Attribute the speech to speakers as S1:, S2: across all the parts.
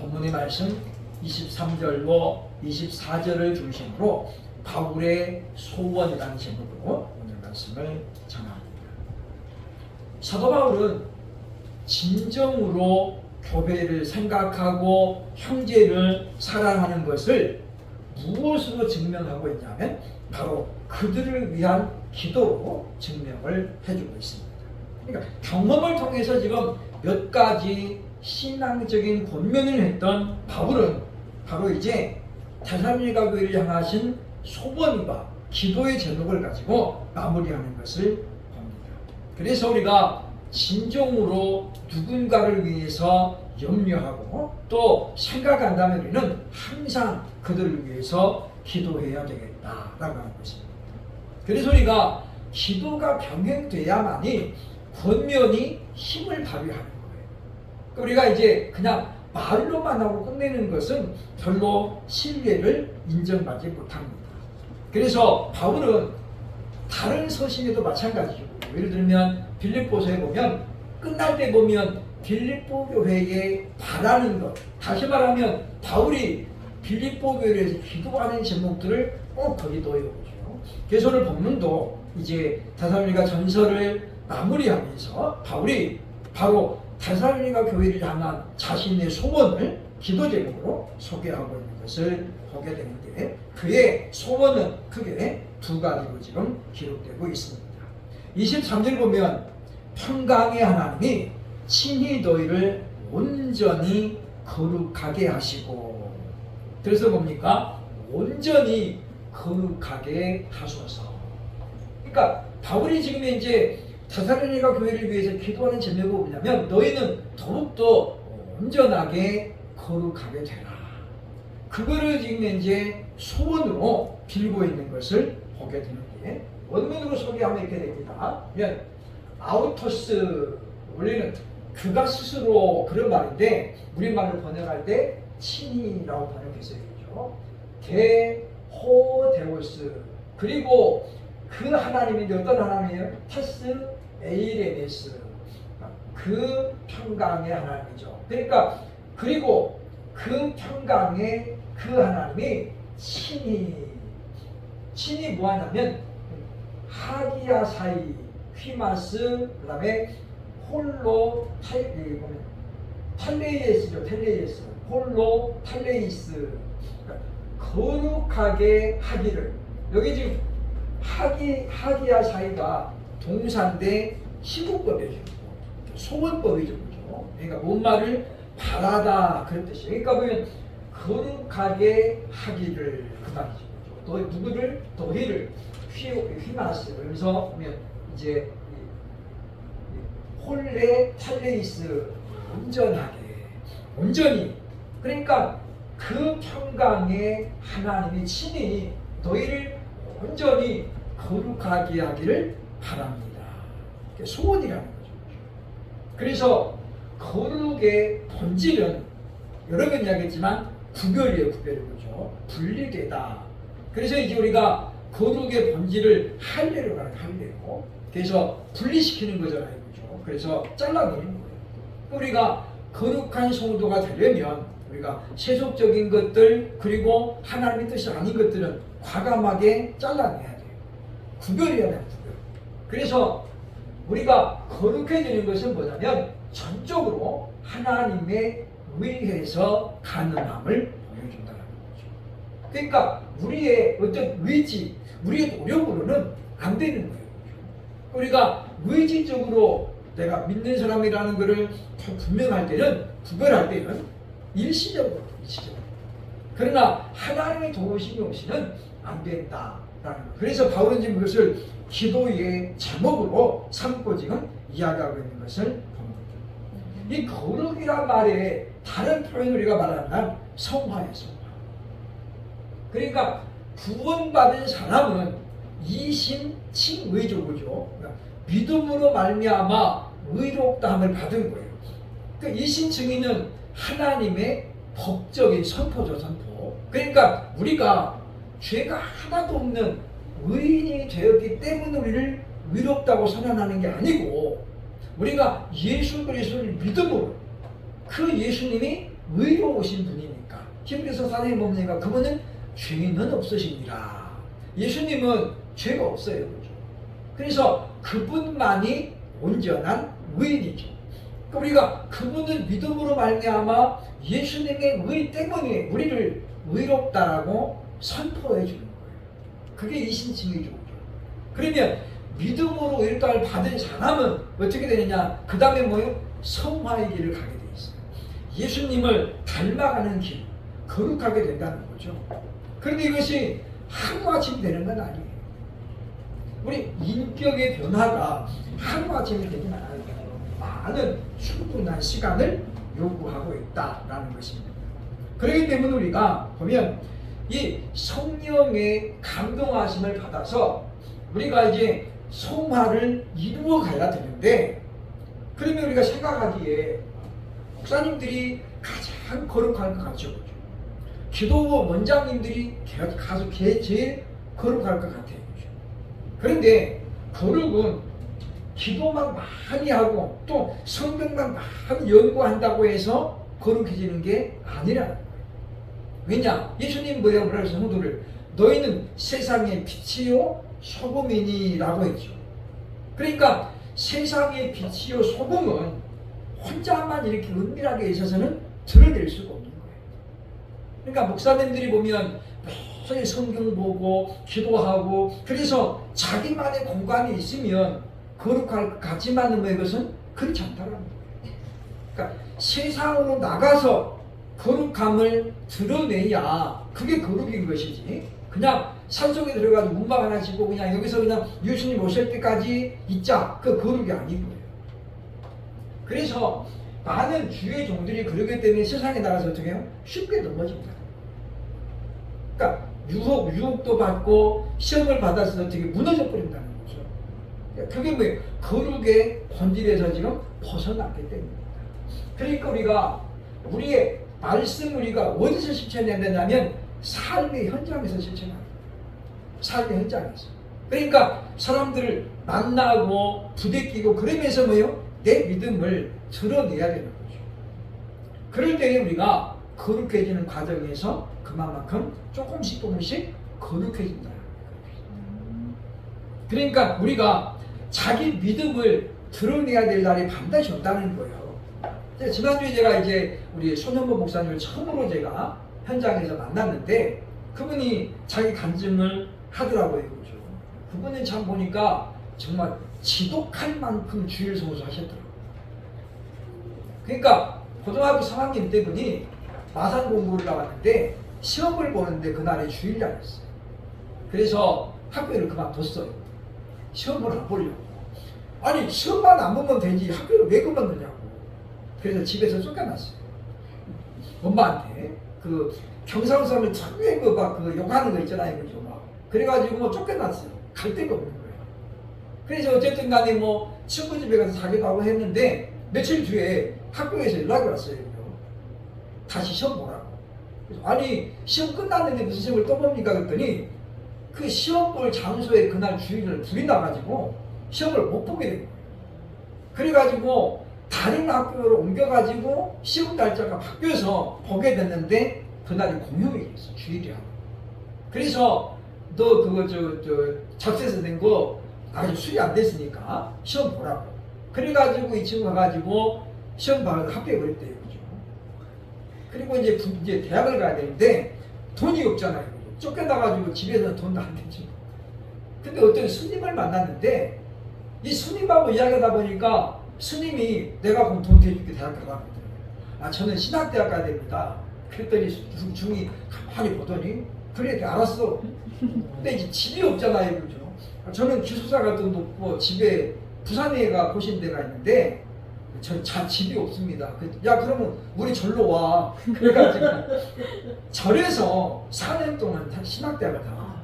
S1: 본문의 말씀 23절로 24절을 중심으로 바울의 소원이라는 제목으로 오늘 말씀을 전합니다. 사도 바울은 진정으로 교회를 생각하고 형제를 사랑하는 것을 무엇으로 증명하고 있냐면 바로 그들을 위한 기도로 증명을 해주고 있습니다. 그러니까 경험을 통해서 지금 몇 가지 신앙적인 권면을 했던 바울은 바로 이제 데살로니가 교회를 향하신 소원과 기도의 제목을 가지고 마무리하는 것을 봅니다. 그래서 우리가 진정으로 누군가를 위해서 염려하고 또 생각한다면 우리는 항상 그들을 위해서 기도해야 되겠다라고 하는 것입니다. 그래서 우리가 기도가 병행돼야만이 권면이 힘을 발휘하는 거예요. 우리가 이제 그냥 말로만 하고 끝내는 것은 별로 신뢰를 인정받지 못합니다. 그래서 바울은 다른 서신에도 마찬가지고, 예를 들면 빌립보서에 보면 끝날 때 보면 빌립보 교회에 바라는 것, 다시 말하면 바울이 빌립보 교회에서 기도하는 제목들을 꼭 거기 넣어보죠. 그래서 오늘 본문도 이제 데살로니가 전서를 마무리하면서 바울이 바로 데살로니가 교회를 향한 자신의 소원을 기도 제목으로 소개하고 있는 것을 보게 되는데, 그의 소원은 크게 두 가지로 지금 기록되고 있습니다. 23절 보면 평강의 하나님이 친히 너희를 온전히 거룩하게 하시고, 그래서 뭡니까? 온전히 거룩하게 하소서. 그러니까 바울이 지금 이제 데살로니가 교회를 위해서 기도하는 제목이 뭐냐면 너희는 더욱더 온전하게 거룩하게 되라. 그거를 지금 이제 소원으로 빌고 있는 것을 보게 되는데, 원문으로 소개하면 이렇게 됩니다. 아우토스, 원래는 그가 스스로 그런 말인데 우리말로 번역할 때 친히라고 번역했어요. 그렇죠? 데호데오스, 그리고 그 하나님인데 어떤 하나님이에요? 테스 에이레네스, 그 평강의 하나님이죠. 그러니까 그리고 그 평강의 그 하나님이 친히 뭐하냐면 하기야 사이 휘마스, 그 다음에 홀로 탈레이스죠. 탈레이스, 홀로 탈레이스, 그러니까 거룩하게 하기를. 여기 지금 하기야 사이가 동사인데 시국법이죠. 소원법이죠. 그렇죠? 그러니까 뭔 말을 바라다 그런 뜻이에요. 그러니까 보면 거룩하게 하기를 그 말이죠. 너 누구를? 너희를 휘마스. 그래서 보면 이제 홀레 탈레이스, 온전히. 그러니까 그 평강의 하나님이 친히 너희를 온전히 거룩하게 하기를 바랍니다. 소원이라는 거죠. 그래서 거룩의 본질은 여러 번 이야기했지만 구별이에요. 구별이죠. 분리되다. 그래서 이제 우리가 거룩의 본질을 할례로 가는 할례고, 그래서 분리시키는 거잖아요. 그렇죠? 그래서 잘라내는 거예요. 우리가 거룩한 성도가 되려면 우리가 세속적인 것들 그리고 하나님의 뜻이 아닌 것들은 과감하게 잘라내야 돼요. 구별해야 돼요. 구별. 그래서 우리가 거룩해지는 것은 뭐냐면 전적으로 하나님의 의해서 가능함을 보여준다는 거죠. 그러니까 우리의 어떤 의지, 우리의 노력으로는 안 되는 거예요. 우리가 의지적으로 내가 믿는 사람이라는 것을 분명할 때는, 구별할 때는 일시적으로. 그러나 하나님의 도우심이 없이는 안 된다라는 거예요. 그래서 바울은 지금 그것을 기도의 제목으로 삼고 지금 이야기하고 있는 것을 봅니다. 이 거룩이란 말에 다른 표현을 우리가 말하면 성화예요. 성화. 그러니까 구원받은 사람은 이신칭의죠. 그러니까 믿음으로 말미암아 의롭다함을 받은 거예요. 그러니까 이신칭의는 하나님의 법적인 선포죠. 선포. 그러니까 우리가 죄가 하나도 없는 의인이 되었기 때문에 우리를 의롭다고 선언하는 게 아니고, 우리가 예수 그리스도를 믿음으로 그 예수님이 의로우신 분이니까. 히브리서 사장님 보니까 그분은 죄는 없으시니라. 예수님은 죄가 없어요. 그렇죠? 그래서 그분만이 온전한 의인이죠. 그러니까 우리가 그분을 믿음으로 말미암아 예수님의 의 때문에 우리를 의롭다라고 선포해 주는 거예요. 그게 이신칭이죠. 그러면 믿음으로 의롭다를 받은 사람은 어떻게 되느냐? 그 다음에 뭐예요? 성화의 길을 가게 돼 있어요. 예수님을 닮아가는 길, 거룩하게 된다는 거죠. 그런데 이것이 하루아침 되는 건 아니에요. 우리 인격의 변화가 하루아침에 되진 않아요. 많은 충분한 시간을 요구하고 있다라는 것입니다. 그렇기 때문에 우리가 보면 이 성령의 감동하심을 받아서 우리가 이제 성화를 이루어 가야 되는데, 그러면 우리가 생각하기에 목사님들이 가장 거룩한 것 같죠. 기도 원장님들이 가서 제일 거룩할 것 같아요. 그런데 거룩은 기도만 많이 하고 또 성경만 많이 연구한다고 해서 거룩해지는 게 아니라는 거예요. 왜냐? 예수님 뭐라고 그래서 성도를 너희는 세상의 빛이요 소금이니라고 했죠. 그러니까 세상의 빛이요 소금은 혼자만 이렇게 은밀하게 있어서는 드러낼 수가 없는 거예요. 그러니까 목사님들이 보면 매일 성경 보고 기도하고 그래서 자기만의 공간이 있으면 거룩할 것 같지만은 뭐 이것은 그렇지 않다라는 거예요. 그러니까 세상으로 나가서 거룩함을 드러내야 그게 거룩인 것이지, 그냥 산속에 들어가서 문방 하나 짓고 그냥 여기서 그냥 예수님 오실 때까지 있자, 그 거룩이 아닌 거예요. 그래서 많은 주의 종들이 그러기 때문에 세상에 나가서 어떻게 해요? 쉽게 넘어집니다. 그러니까 유혹도 받고 시험을 받아서 어떻게 무너져 버린다는 거죠. 그게 뭐예요? 거룩의 본질에서 지금 벗어났기 때문입니다. 그러니까 우리가 우리의 말씀 우리가 어디서 실천해야 되냐면 삶의 현장에서 실천해야 돼요. 삶의 현장에서. 그러니까 사람들을 만나고 부대끼고 그러면서 뭐예요? 내 믿음을 드러내야 되는 거죠. 그럴 때 우리가 거룩해지는 과정에서 그만큼 조금씩 거룩해진다. 그러니까 우리가 자기 믿음을 드러내야 될 날이 반드시 온다는 거예요. 지난주에 제가 이제 우리 손현보 목사님을 처음으로 제가 현장에서 만났는데 그분이 자기 간증을 하더라고요. 그죠? 그분은 참 보니까 정말 지독할 만큼 주일 성수 하셨더라고요. 그러니까 고등학교 3학년 때 분이 마산 공부를 나왔는데 시험을 보는데 그날이 주일날이었어요. 그래서 학교를 그만뒀어요. 시험을 안 보려고. 아니 시험만 안 보면 되지 학교를 왜 그만두냐고. 그래서 집에서 쫓겨났어요. 엄마한테 그 경상도 사람을 자꾸에 그 욕하는 거 있잖아요, 그죠? 막 그래가지고 뭐 쫓겨났어요. 갈 데가 없는 거예요. 그래서 어쨌든 간에 뭐 친구 집에 가서 자기도 하고 했는데 며칠 뒤에 학교에서 연락이 왔어요. 다시 시험 보라고. 그래서 아니 시험 끝났는데 무슨 시험을 또 봅니까? 그랬더니 그 시험 볼 장소에 그날 주일을 불이 나가지고 시험을 못 보게 된 거예요. 그래가지고 다른 학교로 옮겨가지고 시험 날짜가 바뀌어서 보게 됐는데 그날이 공휴일이었어. 주일이야. 그래서 너 그거 접수해서 낸 거 아직 수리 안 됐으니까 시험 보라고. 그래가지고 이 친구 가가지고 시험 봐서 합격해 버렸대요. 그죠? 그리고 이제 대학을 가야 되는데 돈이 없잖아요. 쫓겨나가지고 집에서 돈도 안 되지. 근데 어떤 스님을 만났는데 이 스님하고 이야기하다 보니까 스님이 내가 그럼 돈 대줄게 대학 가라고. 아 저는 신학대학 가야 됩니다. 그랬더니 중이 가만히 보더니 그래 알았어. 근데 이제 집이 없잖아요. 그죠? 저는 기숙사 같은 데 없고 집에 부산에가 고신 데가 있는데 저 집이 없습니다. 야 그러면 우리 절로 와. 그래가지고 절에서 4년 동안 신학대학을 다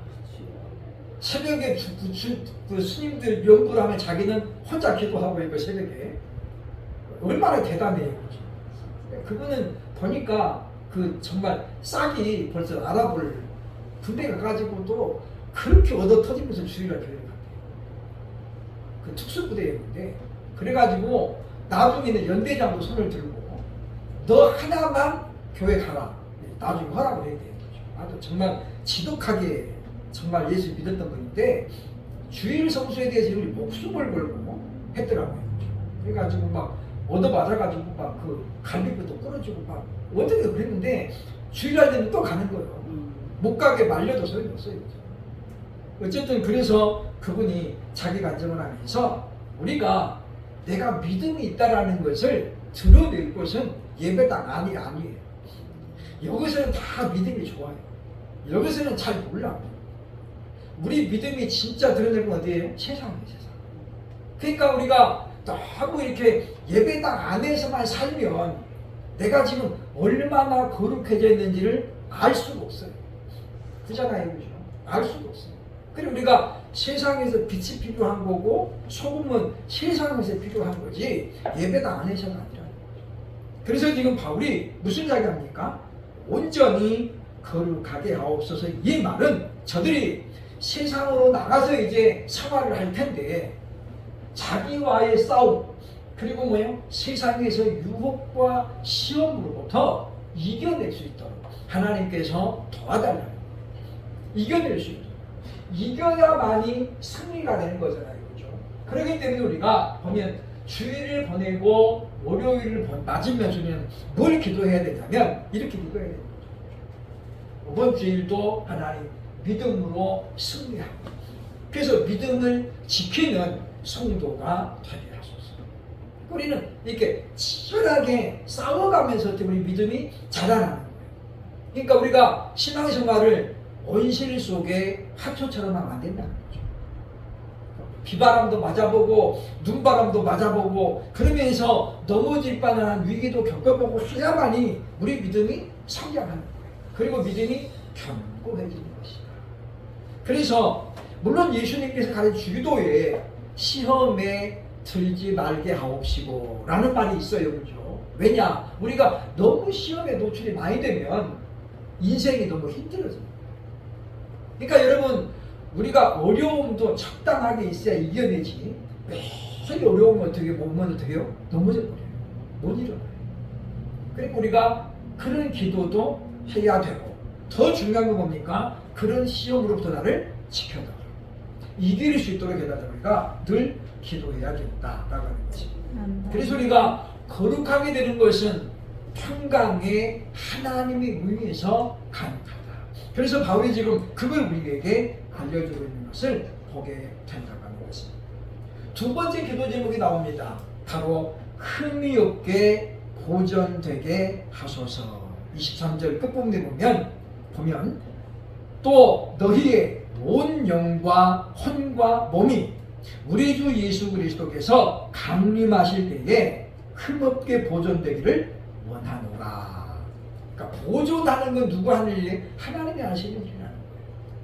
S1: 새벽에 그 스님들 연구를 하면 자기는 혼자 기도하고 있고 새벽에 얼마나 대단해요. 그분은 보니까 그 정말 싹이 벌써 알아볼 군대 가가지고도 그렇게 얻어 터지면서 주의를 교회를 갔대요. 그 특수부대였는데 그래가지고 나중에는 연대장도 손을 들고 너 하나만 교회 가라. 나중에 허락을 해야 돼요. 아주 정말 지독하게 정말 예수 믿었던 분인데 주일 성수에 대해서 우리 목숨을 걸고 했더라고요. 그래가지고 막 얻어맞아가지고 막 그 갈비뼈도 부러지고 막 어떻게 그랬는데 주일날 되면 또 가는 거예요. 못 가게 말려도 소용이 없어요. 어쨌든 그래서 그분이 자기 간증을 하면서 우리가 내가 믿음이 있다라는 것을 드러낼 것은 예배당 아니에요. 여기서는 다 믿음이 좋아요. 여기서는 잘 몰라요. 우리 믿음이 진짜 드러낼 건 어디예요? 세상이에요, 세상. 그러니까 우리가 너무 이렇게 예배당 안에서만 살면 내가 지금 얼마나 거룩해져 있는지를 알 수가 없어요. 그잖아요, 그죠? 알 수가 없어요. 그리고 우리가 세상에서 빛이 필요한 거고 소금은 세상에서 필요한 거지 예배당 안에서가 아니라. 그래서 지금 바울이 무슨 이야기합니까? 온전히 거룩하게 하옵소서. 이 말은 저들이 세상으로 나가서 이제 생활을 할 텐데 자기와의 싸움 그리고 뭐예요? 세상에서 유혹과 시험으로부터 이겨낼 수 있도록 하나님께서 도와달라는 거예요. 이겨낼 수 있도록. 이겨야만이 승리가 되는 거잖아요. 그렇죠? 그렇기 때문에 우리가 보면 주일을 보내고 월요일을 맞으면서 우리는 뭘 기도해야 되냐면 이렇게 기도해야 됩니다. 이번 주일도 하나님 믿음으로 승리하고 그래서 믿음을 지키는 성도가 되게 하소서. 우리는 이렇게 치열하게 싸워가면서 우리 믿음이 자라나는 거예요. 그러니까 우리가 신앙생활을 온실 속에 화초처럼 하면 안 된다는 거죠. 비바람도 맞아보고 눈바람도 맞아보고 그러면서 넘어질 뻔한 위기도 겪어보고 해야만이 우리 믿음이 성장하는 거예요. 그리고 믿음이 견고해지는 것이다. 그래서 물론 예수님께서 가르친 기도에 시험에 들지 말게 하옵시고 라는 말이 있어요. 그렇죠? 왜냐? 우리가 너무 시험에 노출이 많이 되면 인생이 너무 힘들어져요. 그러니까 여러분 우리가 어려움도 적당하게 있어야 이겨내지 매일 어려우면 어떻게 보면 어떻게요? 넘어져 버려요. 못 일어나요. 그리고 우리가 그런 기도도 해야 되고 더 중요한 건 뭡니까? 그런 시험으로부터 나를 지켜달라. 이길 수 있도록 해달라. 우리가 늘 기도해야겠다라고 하는 거지. 그래서 우리가 거룩하게 되는 것은 평강에 하나님의 의미에서 가능하다. 그래서 바울이 지금 그걸 우리에게 알려주고 있는 것을 보게 된다고 하는 것입니다. 두 번째 기도 제목이 나옵니다. 바로 흠이 없게 보존되게 하소서. 23절 끝부분에 보면 또 너희의 온 영과 혼과 몸이 우리 주 예수 그리스도께서 강림하실 때에 흠없게 보존되기를 원하노라. 그러니까 보존하는 건 누구 하는 일이에요? 하나님이 하시는 일이라는 거예요.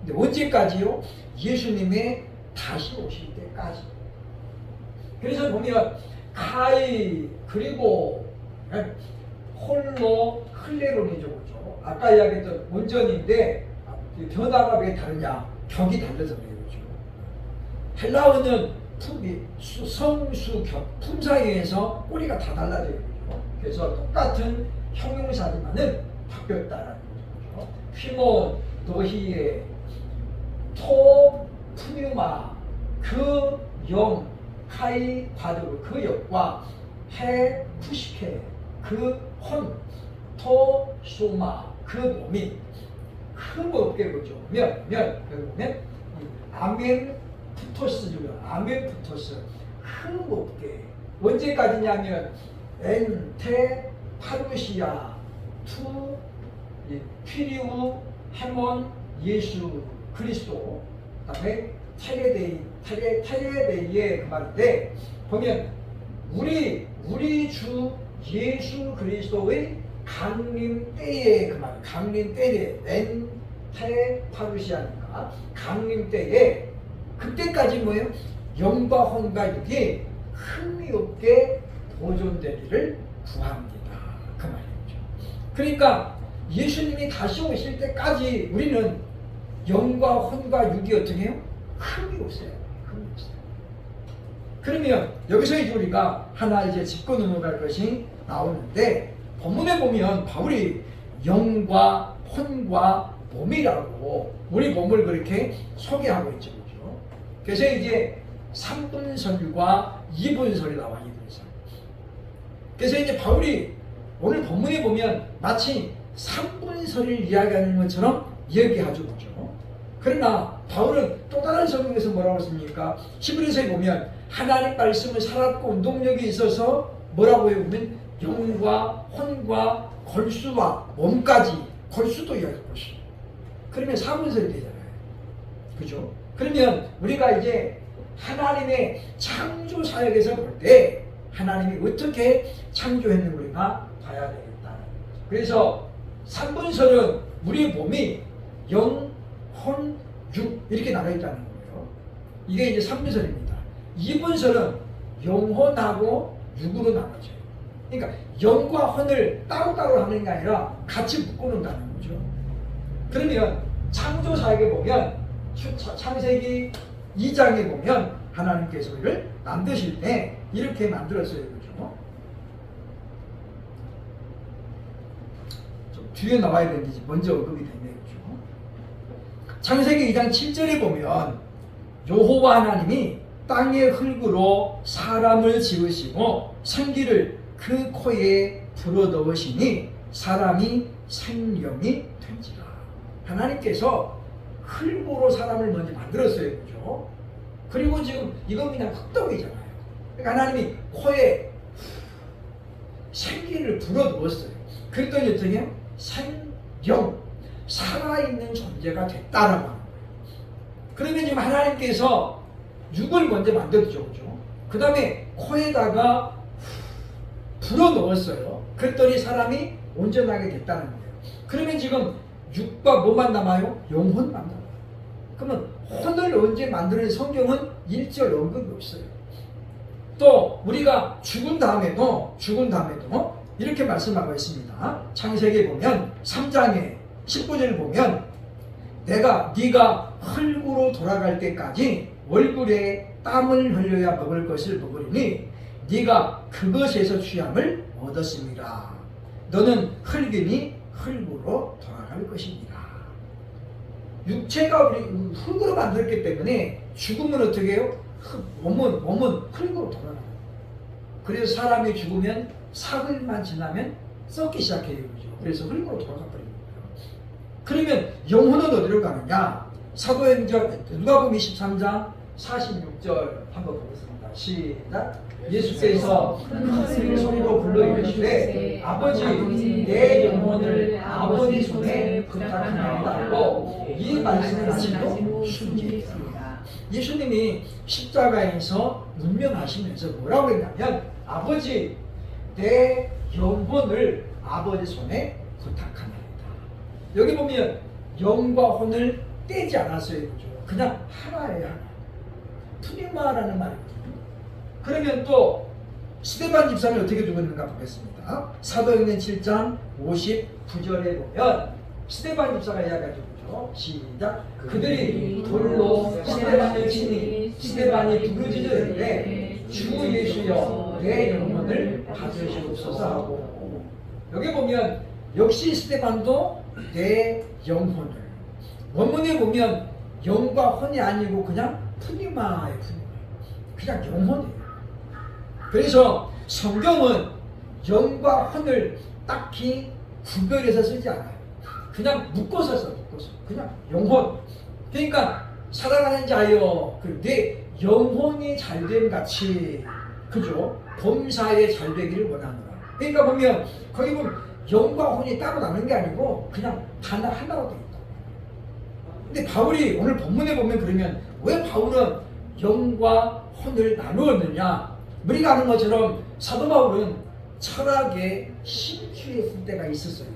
S1: 근데 언제까지요? 예수님의 다시 오실 때까지. 그래서 보면 가히 그리고 홀로 흘레론이죠. 그렇죠? 아까 이야기했던 원전인데 변화가 왜 다르냐? 격이 달라서 그래요. 그렇죠? 헬라어는 성수격, 품사에서 꼬리가 다 달라져요. 그렇죠? 그래서 똑같은 형용사지만은 바뀌었다라는 거죠. 피몬, 너희의 토, 푸뉴마, 그 영, 카이, 과도르, 그 역과 해, 푸시케, 그 혼, 토, 소마, 그 몸이 흠없게 보죠. 여기 보면 아멘 푸토스 주면 아멘 푸토스 흠없게 언제까지냐면 엔테 파루시아 투 피리우 헤몬 예수 그리스도 그다음에 테레데이의 그 말인데 보면 우리 주 예수 그리스도의 강림 때에 그 말, 강림 때에 엔테 파루시아니까 강림 때에 그때까지 뭐예요? 영과 혼과 육이 흠이 없게 보존되기를 구합니다. 그 말이죠. 그러니까 예수님이 다시 오실 때까지 우리는 영과 혼과 육이 어떻게 해요? 흠이 없어요. 흠이 없어요. 그러면 여기서 이제 우리가 하나 이제 짚고 넘어갈 것이 나오는데 본문에 보면 바울이 영과 혼과 몸이라고 우리 몸을 그렇게 소개하고 있죠. 그죠? 그래서 이제 3분설과 2분설이 나와 2분설. 그래서 이제 바울이 오늘 본문에 보면 마치 3분설을 이야기하는 것처럼 이야기하죠. 그죠? 그러나 바울은 또 다른 성경에서 뭐라고 했습니까? 히브리서에 보면 하나님 말씀은 살았고 운동력이 있어서 뭐라고 해요? 보면 영과 혼과 골수와 몸까지 골수도 이야기하고 있어요. 그러면 4분설이 되잖아요. 그죠? 그러면 우리가 이제 하나님의 창조 사역에서 볼 때 하나님이 어떻게 창조했는지 우리가 봐야 되겠다. 그래서 3분설은 우리 몸이 영, 혼, 육 이렇게 나눠 있다는 거예요. 이게 이제 3분설입니다. 2분설은 영혼하고 육으로 나눠져요. 그러니까 영과 혼을 따로따로 하는 게 아니라 같이 묶어놓는다는 거죠. 그러면 창조 사역에 보면 창세기 2장에 보면 하나님께서 우리를 만드실 때 이렇게 만들었어요. 그죠? 좀 뒤에 나와야 되는지 먼저 언급이 됐네요. 그죠? 창세기 2장 7절에 보면 여호와 하나님이 땅의 흙으로 사람을 지으시고 생기를 그 코에 불어넣으시니 사람이 생명이 된지라. 하나님께서 흙으로 사람을 먼저 만들었어요. 그죠? 그리고 지금 이건 그냥 흙덩이잖아요. 그러니까 하나님이 코에 생기를 불어넣었어요. 그랬더니 어떻게 생명, 살아있는 존재가 됐다라고 하는 거예요. 그러면 지금 하나님께서 육을 먼저 만들었죠. 그죠? 그 다음에 코에다가 불어넣었어요. 그랬더니 사람이 온전하게 됐다는 거예요. 그러면 지금 육과 뭐만 남아요? 영혼만 남아요. 그러면 혼을 언제 만드는 성경은 1절 언급이 없어요. 또 우리가 죽은 다음에도 이렇게 말씀하고 있습니다. 창세기에 보면 3장에 19절 보면 네가 흙으로 돌아갈 때까지 얼굴에 땀을 흘려야 먹을 것을 먹으리니 네가 그것에서 취함을 얻었습니다. 너는 흙이니 흙으로 돌아갈 것입니다. 육체가 우리 흙으로 만들었기 때문에 죽으면 어떻게 해요? 몸은 흙으로 돌아가요. 그래서 사람이 죽으면 사흘만 지나면 썩기 시작해요. 그죠? 그래서 흙으로 돌아가 버리는 거예요. 그러면 영혼은 어디로 가느냐? 사도행전 누가복음 23장 46절 한번 보겠습니다. 시작. 예수께서 큰 소리로 불러 이르시되 아버지 내 영혼을 아버지 손에 부탁하나이다고 이 말씀을 하시고 숨기습니다. 예수님이 십자가에서 운명하시면서 뭐라고 했냐면 아버지 내 영혼을 아버지 손에 부탁하나이다. 여기 보면 영과 혼을 떼지 않았어요. 그죠? 그냥 하나예요. 하나. 푸니마라는 말이거든요. 그러면 또 스데반 집사는 어떻게 죽었는가 보겠습니다. 사도행전 7장 59절에 보면 스데반 집사가 이야기하죠. 시작. 그들이 돌로 스데반을 치니 스데반이 부르짖으되 주 예수여 내 영혼을 받으시옵소서 하고, 여기 보면 역시 스데반도 내 영혼을, 원문에 보면 영과 혼이 아니고 그냥 푸니마예요. 그냥 영혼이에요. 그래서 성경은 영과 혼을 딱히 구별해서 쓰지 않아요. 그냥 묶어서 써. 그냥 영혼. 그러니까 사랑하는 자여 내 영혼이 잘됨 같이, 그죠? 범사에 잘되기를 원하노라. 그러니까 보면 거기 보면 영과 혼이 따로 나는 게 아니고 그냥 하나 하나로 되어 있다. 근데 바울이 오늘 본문에 보면 그러면 왜 바울은 영과 혼을 나누었느냐? 우리가 아는 것처럼 사도 바울은 철학에 심취했을 때가 있었어요.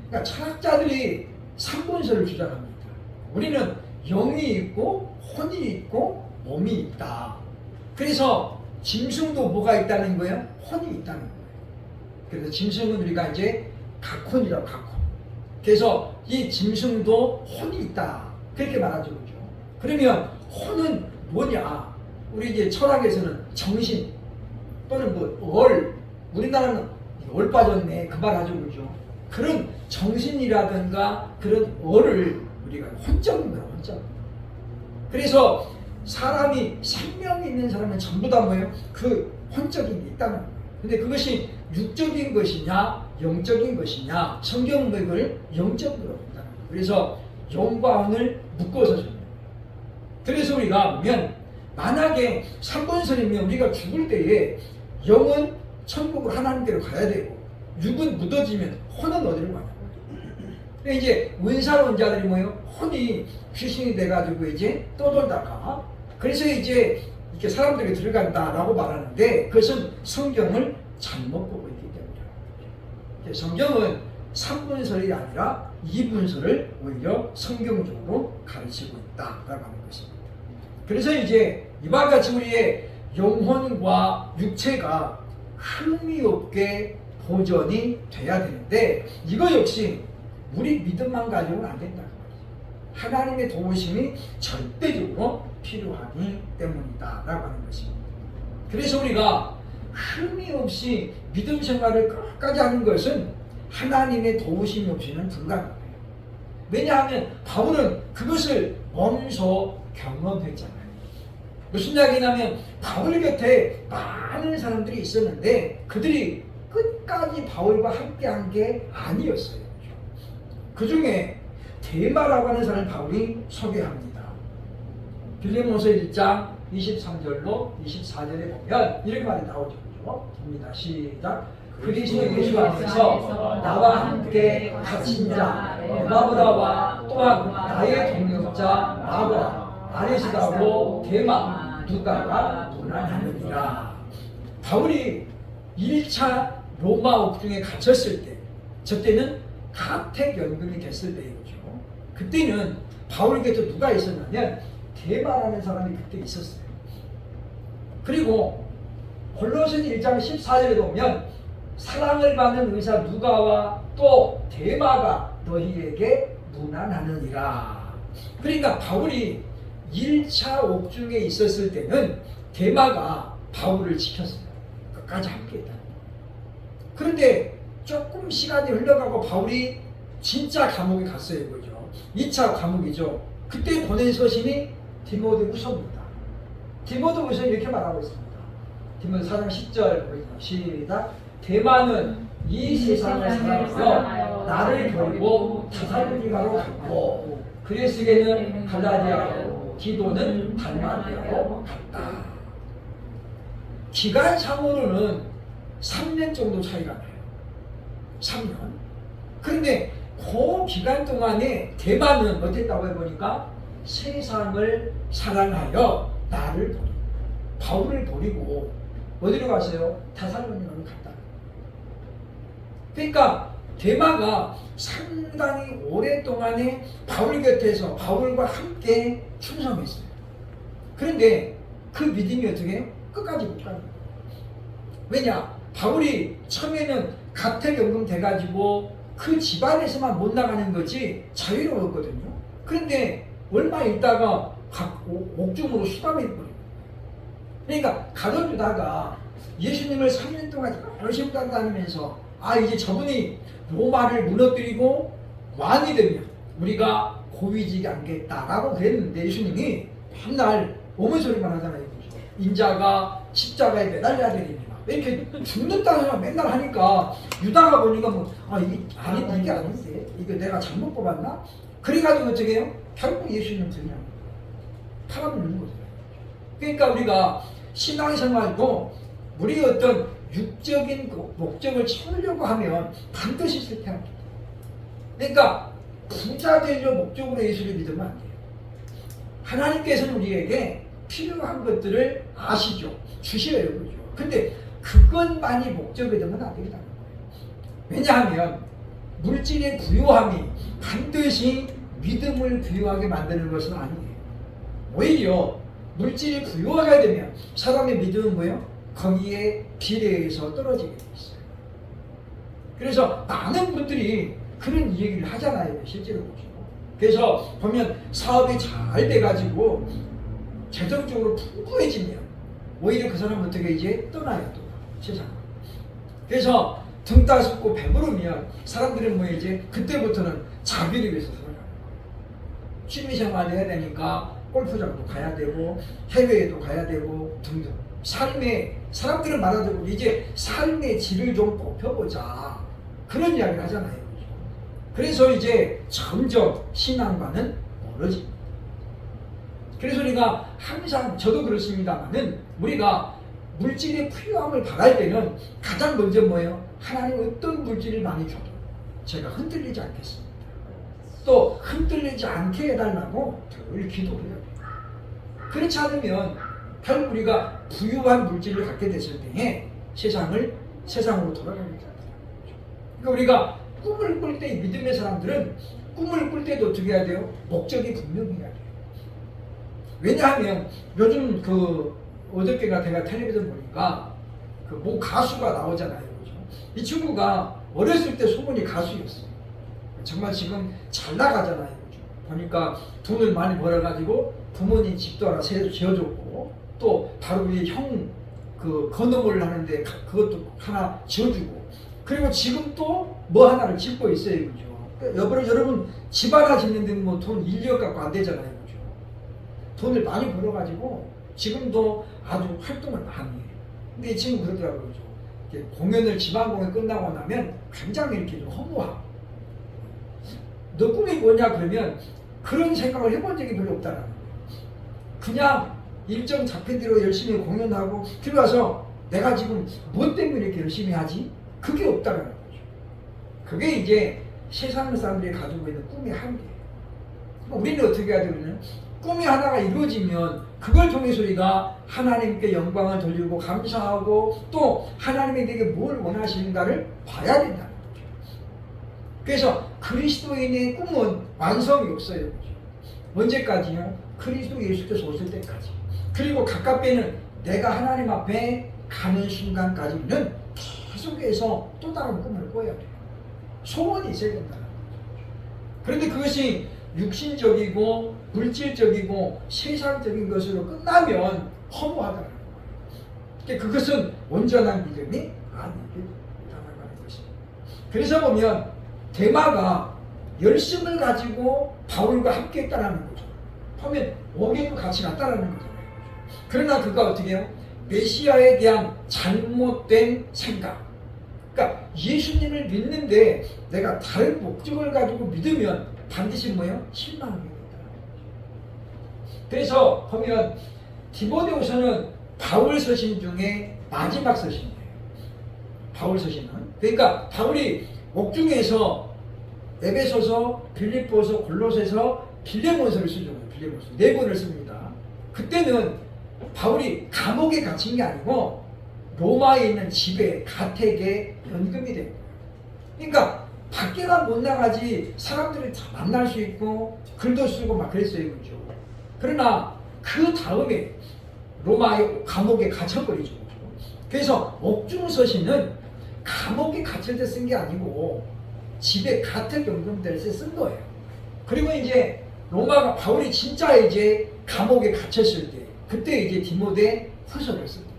S1: 그러니까 철학자들이 3분설을 주장합니다. 우리는 영이 있고 혼이 있고 몸이 있다. 그래서 짐승도 뭐가 있다는 거예요? 혼이 있다는 거예요. 그래서 짐승은 우리가 이제 각혼이라고 각혼. 그래서 이 짐승도 혼이 있다. 그렇게 말하죠. 그죠? 그러면 혼은 뭐냐? 우리 이제 철학에서는 정신 또는 우리나라는 얼 빠졌네 그 말 하죠. 그죠? 그런 정신이라든가 그런 어를 우리가 혼적인 거야, 혼적. 그래서 사람이 생명이 있는 사람은 전부 다 뭐예요? 그 혼적인 게 있다는 거예요. 근데 그것이 육적인 것이냐 영적인 것이냐 성경은 그걸 영적으로 본다는 거예요. 그래서 영과 혼을 묶어서 줍니다. 그래서 우리가 보면 만약에 3번설이면 우리가 죽을 때에 영은 천국을 하나님께로 가야 되고 육은 묻어지면 혼은 어디로 가냐. 근데 이제 은사론자들이 뭐예요? 혼이 귀신이 돼가지고 이제 떠돌다가 그래서 이제 이렇게 사람들이 들어간다라고 말하는데 그것은 성경을 잘못 보고 있기 때문이에요. 성경은 3분설이 아니라 2분설을 오히려 성경적으로 가르치고 있다라고 하는 것입니다. 그래서 이제 이와 같이 우리의 영혼과 육체가 흠이 없게 보존이 돼야 되는데 이거 역시 우리 믿음만 가지고는 안 된다는 거죠. 하나님의 도우심이 절대적으로 필요하기 때문이다라고 하는 것입니다. 그래서 우리가 흠이 없이 믿음 생활을 끝까지 하는 것은 하나님의 도우심이 없이는 불가능해요. 왜냐하면 바울은 그것을 몸소 경험했잖아요. 무슨 이야기냐면 바울 곁에 많은 사람들이 있었는데 그들이 끝까지 바울과 함께한 게 아니었어요. 그 중에 데마라고 하는 사람을 바울이 소개합니다. 빌립보서 1장 23절로 24절에 보면 이렇게 말이 나오죠. 봅니다. 시작. 그리스도 예수 안에서 나와 함께 갇힌 자 에바브라와 또한 나의 동역자 나와 아레스다고 데마 누가가 문안하느니라. 바울이 1차 로마 옥중에 갇혔을 때 저때는 가택연금이 됐을 때이죠. 그때는 바울 곁에 누가 있었냐면 데마라는 사람이 그때 있었어요. 그리고 골로새서 1장 14절에 보면 사랑을 받는 의사 누가와 또 데마가 너희에게 문안하느니라. 그러니까 바울이 1차 옥중에 있었을 때는 데마가 바울을 지켰어요. 끝까지 함께했다. 그런데 조금 시간이 흘러가고 바울이 진짜 감옥에 갔어요. 그죠? 2차 감옥이죠. 그때 보낸 서신이 디모데후서입니다. 디모데후서 이렇게 말하고 있습니다. 디모데 4장 10절 보이죠? 시작. 데마는 이 세상을 사랑하여 나를 버리고 데살로니가로 갔고 그리스에는 갈라디아로 디도는 달마디아로 갔다. 기간상으로는 3년 정도 차이가 나요. 3년. 그런데 그 기간 동안에 데마는 어땠다고 해보니까 세상을 사랑하여 나를 버리고 바울을 버리고 어디로 갔어요? 데살로니가로 갔다. 그러니까 데마가 상당히 오랫동안에 바울 곁에서 바울과 함께 충성했어요. 그런데 그 믿음이 어떻게 해요? 끝까지 못 가는 거예요. 왜냐? 바울이 처음에는 가택연금 돼가지고 그 집안에서만 못 나가는 거지 자유로웠거든요. 그런데 얼마 있다가 옥중으로 수감해 버려요. 그러니까 가둬두다가 예수님을 3년 동안 열심히 따라다니면서 이제 저분이 로마를 무너뜨리고 왕이 되면 우리가 고위직에 앉겠다라고 그랬는데 예수님이 맨날 오문 소리만 하잖아요. 인자가 십자가에 매달려야 되니까 이렇게 죽는다는 맨날 하니까 유다가 보니까 이게 아닌데 이거 내가 잘못 뽑았나? 그래가지고 어떻게 해요? 결국 예수님 그냥 팔아먹는 거죠. 그러니까 우리가 신앙생활도 우리 어떤 육적인 목적을 채우려고 하면 반드시 실패합니다. 그러니까 부자 되려 목적으로 예수를 믿으면 안 돼요. 하나님께서는 우리에게 필요한 것들을 아시죠. 주셔요. 그죠? 근데 그것만이 목적이 되면 안 되겠다는 거예요. 왜냐하면 물질의 부요함이 반드시 믿음을 부요하게 만드는 것은 아니에요. 오히려 물질이 부요하게 되면 사람의 믿음은 뭐예요? 거기에 비례해서 떨어지게 돼 있어요. 그래서 많은 분들이 그런 얘기를 하잖아요. 실제로 보죠. 그래서 보면 사업이 잘 돼가지고 재정적으로 풍부해지면 오히려 그 사람은 어떻게 이제 떠나요. 또 세상으로. 그래서 등 따숩고 배부르면 사람들은 뭐 이제 그때부터는 자기를 위해서 살아가는 거예요. 취미생활을 해야 되니까 골프장도 가야 되고 해외에도 가야 되고 등등. 삶의 사람들은 말하자고 이제 삶의 질을 좀 높여보자 그런 이야기를 하잖아요. 그래서 이제 점점 신앙과는 멀어집니다. 그래서 우리가 항상 저도 그렇습니다만은 우리가 물질의 필요함을 바랄 때는 가장 먼저 뭐예요? 하나님 어떤 물질을 많이 줘도 제가 흔들리지 않겠습니다. 또 흔들리지 않게 해달라고 늘 기도해야 돼요. 그렇지 않으면 결국 우리가 부유한 물질을 갖게 됐을 때에 세상으로 돌아가게 됩니다. 그러니까 우리가 꿈을 꿀 때 믿음의 사람들은 꿈을 꿀 때도 어떻게 해야 돼요? 목적이 분명해야 돼요. 왜냐하면 요즘 어저께가 제가 텔레비전 보니까 모 가수가 나오잖아요. 그죠? 이 친구가 어렸을 때 소문이 가수였어요. 정말 지금 잘 나가잖아요. 그죠? 보니까 돈을 많이 벌어가지고 부모님 집도 하나 지어줬고 또 바로 우리 형 건어물 하는데 그것도 하나 지어주고 그리고 지금 또 뭐 하나를 짓고 있어요. 그죠? 여러분 집 하나 짓는데 뭐 돈 1억 갖고 안 되잖아요. 그죠? 돈을 많이 벌어가지고 지금도 아주 활동을 많이 해요. 근데 이 친구 그러더라고요. 그죠? 공연을 지방공연 끝나고 나면 굉장히 이렇게 좀 허무하고 너 꿈이 뭐냐 그러면 그런 생각을 해본 적이 별로 없다는 거예요. 그냥 일정 잡힌 대로 열심히 공연하고 들어와서 내가 지금 뭐 때문에 이렇게 열심히 하지? 그게 없다는 거죠. 그게 이제 세상 사람들이 가지고 있는 꿈의 한계예요. 우리는 어떻게 해야 되냐면 꿈이 하나가 이루어지면 그걸 통해서 우리가 하나님께 영광을 돌리고 감사하고 또 하나님이 내게 뭘 원하시는가를 봐야 된다는 거죠. 그래서 그리스도인의 꿈은 완성이 없어요. 언제까지요? 그리스도 예수께서 오실 때까지. 그리고 가깝게는 내가 하나님 앞에 가는 순간까지는 계속해서 또 다른 꿈을 꿔야 돼요. 소원이 있어야 된다는 거죠. 그런데 그것이 육신적이고 물질적이고 세상적인 것으로 끝나면 허무하다는 거예요. 그러니까 그것은 온전한 믿음이 아니라는 것입니다. 그래서 보면 데마가 열심을 가지고 바울과 함께 했다는 거죠. 보면 옥에도 같이 갔다는 거잖아요. 그러나 그가 어떻게 해요? 메시아에 대한 잘못된 생각. 그러니까 예수님을 믿는데 내가 다른 목적을 가지고 믿으면 반드시 뭐예요? 실망하게 된다. 그래서 보면 디모데후서는 바울 서신 중에 마지막 서신이에요. 바울 서신은. 그러니까 바울이 옥중에서 에베소서, 빌립보서, 골로새서, 빌레몬서를 쓰죠. 빌레몬서 네 권을 씁니다. 그때는 바울이 감옥에 갇힌 게 아니고 로마에 있는 집에 가택에 연금이 된 거예요. 그러니까 밖에만 못 나가지 사람들을 다 만날 수 있고 글도 쓰고 막 그랬어요. 그죠? 그러나 그 다음에 로마의 감옥에 갇혀버리죠. 그래서 옥중서신은 감옥에 갇힐 때 쓴 게 아니고 집에 가택 연금될 때 쓴 거예요. 그리고 이제 로마가 바울이 진짜 이제 감옥에 갇혔을 때 그때 이제 디모데 후서를 씁니다.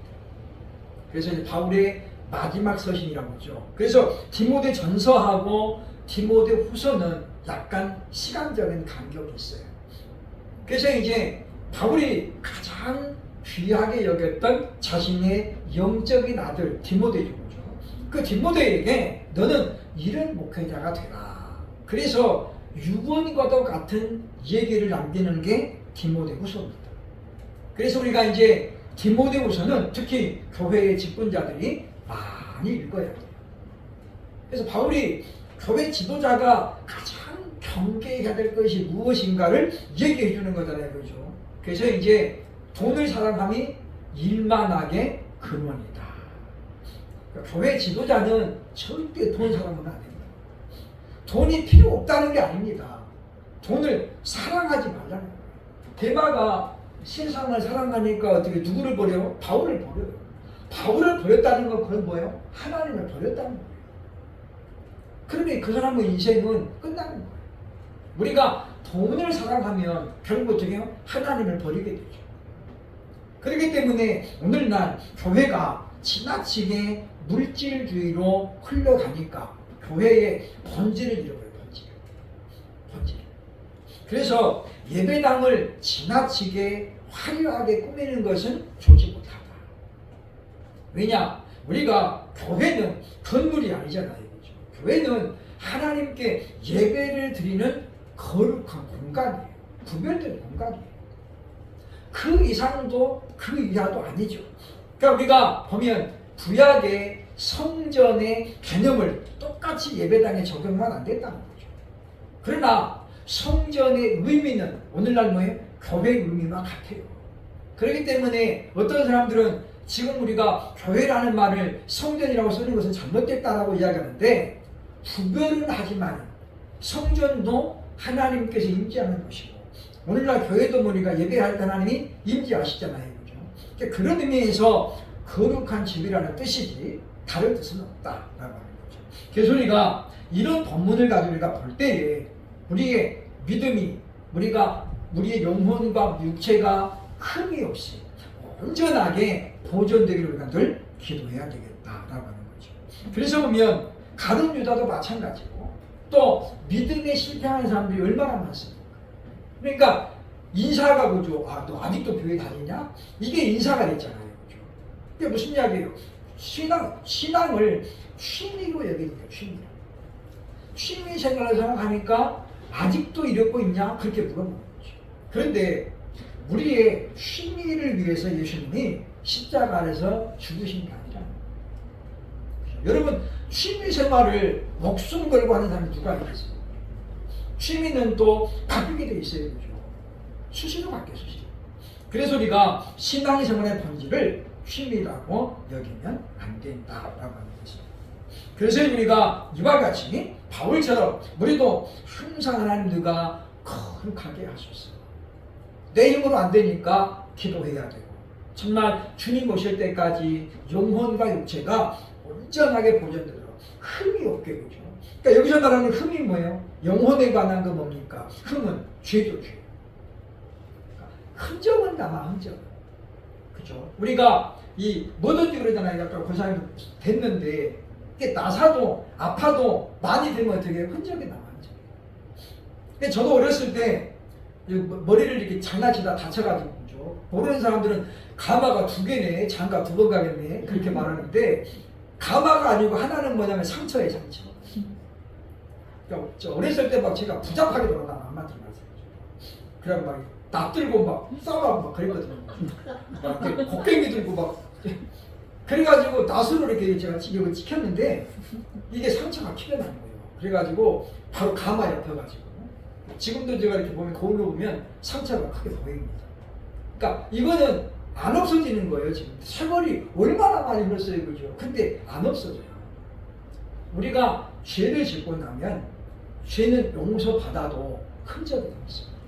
S1: 그래서 이제 바울의 마지막 서신이라고 하죠. 그래서 디모데 전서하고 디모데 후서는 약간 시간적인 간격이 있어요. 그래서 이제 바울이 가장 귀하게 여겼던 자신의 영적인 아들 디모데죠. 그 디모데에게 너는 이런 목회자가 되라. 그래서 유언과도 같은 얘기를 남기는 게 디모데 후서입니다. 그래서 우리가 이제 디모데 후서는 특히 교회의 직분자들이 많이 읽어야 돼요. 그래서 바울이 교회 지도자가 가장 경계해야 될 것이 무엇인가를 얘기해 주는 거잖아요. 그렇죠? 그래서 이제 돈을 사랑함이 일만하게 근원이다. 그러니까 교회 지도자는 절대 돈 사랑하면 안 됩니다. 돈이 필요 없다는 게 아닙니다. 돈을 사랑하지 말라는 거예요. 데마가 세상을 사랑하니까 어떻게 누구를 버려요? 바울을 버려요. 바울을 버렸다는 건 그건 뭐예요? 하나님을 버렸다는 거예요. 그러면 그 사람의 인생은 끝나는 거예요. 우리가 돈을 사랑하면 결국 어떻게 해요? 하나님을 버리게 되죠. 그렇기 때문에 오늘날 교회가 지나치게 물질주의로 흘러가니까 교회의 본질을 잃어버려요. 본질. 그래서 예배당을 지나치게 화려하게 꾸미는 것은 좋지 못하다. 왜냐? 우리가 교회는 건물이 아니잖아요. 그렇죠? 교회는 하나님께 예배를 드리는 거룩한 공간이에요. 구별된 공간이에요. 그 이상도 그 이하도 아니죠. 그러니까 우리가 보면 구약의 성전의 개념을 똑같이 예배당에 적용하면 안 된다는 거죠. 그러나 성전의 의미는 오늘날 뭐예요? 교회의 의미와 같아요. 그렇기 때문에 어떤 사람들은 지금 우리가 교회라는 말을 성전이라고 쓰는 것은 잘못됐다라고 이야기하는데, 구별은 하지만 성전도 하나님께서 임재하는 것이고 오늘날 교회도 우리가 예배할 때 하나님이 임재하시잖아요. 그죠? 그러니까 그런 의미에서 거룩한 집이라는 뜻이지 다른 뜻은 없다라고 하는 거죠. 그래서 우리가 이런 본문을 가지고 우리가 볼 때에 우리의 믿음이, 우리의 영혼과 육체가 흠이 없이 온전하게 보존되기를 우리가 늘 기도해야 되겠다라고 하는 거죠. 그래서 보면 가룟 유다도 마찬가지고 또 믿음에 실패하는 사람들이 얼마나 많습니까? 그러니까 인사가 그죠? 너 아직도 교회 다니냐? 이게 인사가 됐잖아요. 그죠? 이게 무슨 이야기예요? 신앙을 취미로 여기는 거예요. 취미 생활을 생각하니까 아직도 이러고 있냐? 그렇게 물어보는 거죠. 그런데 우리의 취미를 위해서 예수님이 십자가 아래서 죽으신 게 아니라, 여러분 취미 생활을 목숨 걸고 하는 사람이 누가 있겠어요? 취미는 또 바뀌게 돼 있어요. 그죠? 수시로 바뀌어요. 수시로. 그래서 우리가 신앙생활의 본질을 취미라고 여기면 안 된다라고 하는 거죠. 그래서 우리가 이와 같이 바울처럼 우리도 항상 하나님들과 거룩하게 하소서. 내 힘으로 안 되니까 기도해야 되고, 정말 주님 오실 때까지 영혼과 육체가 온전하게 보존되도록 흠이 없게. 그죠? 그러니까 여기서 말하는 흠이 뭐예요? 영혼에 관한 거 뭡니까? 흠은 죄죠, 죄. 그러니까 흔적은 남아, 흔적. 그죠? 우리가 뭐든지 그러잖아요. 아까 고사님 됐는데 이게 나사도 아파도 많이 되면 어떻게 해요? 흔적이 남아, 흔적. 근데 저도 어렸을 때 머리를 이렇게 장난치다 다쳐가지고, 그죠? 모르는 사람들은 가마가 2개네, 장가 2번 가겠네, 그렇게 말하는데, 가마가 아니고 하나는 뭐냐면 상처예요, 상처. 그러니까 저 어렸을 때 막 제가 부잡하게 돌아다가 안 맞지 마세요. 그래서 막 납들고 막 싸우고 막 그랬거든요. 막 이렇게 곡괭이 들고 막. 그래가지고 낫으로 이렇게 제가 여기 찍혔는데, 이게 상처가 피가 나는 거예요. 그래가지고 바로 가마 엮여가지고. 지금도 제가 이렇게 보면 거울로 보면 상처가 크게 보입니다. 그러니까 이거는 안 없어지는 거예요. 지금 세월이 얼마나 많이 흘렀어요, 그죠? 근데 안 없어져요. 우리가 죄를 짓고 나면 죄는 용서받아도 흔적이 남습니다.